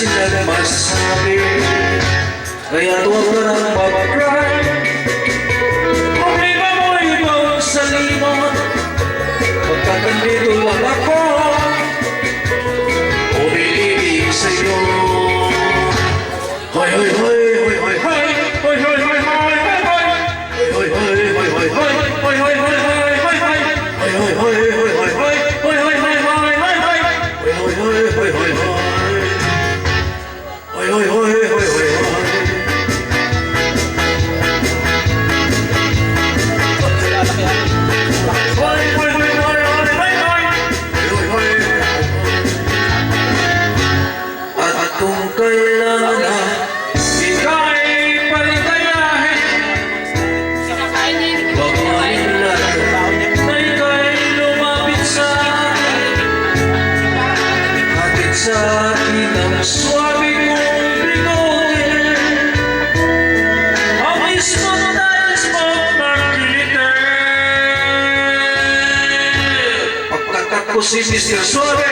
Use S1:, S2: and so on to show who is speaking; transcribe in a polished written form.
S1: sila masabi. Kaya huwag ka nang mag-cry. Problema mo ibang sa limot. Pagkat nandito lang ako, umiibig sa'yo. Hoy, hoy, hoy, hoy, hoy, hoy, hoy, hoy, hoy, hoy, hoy, hoy, hoy, hoy, hoy, hoy, hoy, hoy, hoy, at kung kailangan ika'y paligayahin, baguhin lang na ika'y lumapit sa akin, hatid sa akin ang swabe kong bigote, ang ismong nais mong magkilite. Pagkat ako si Mr. Suave,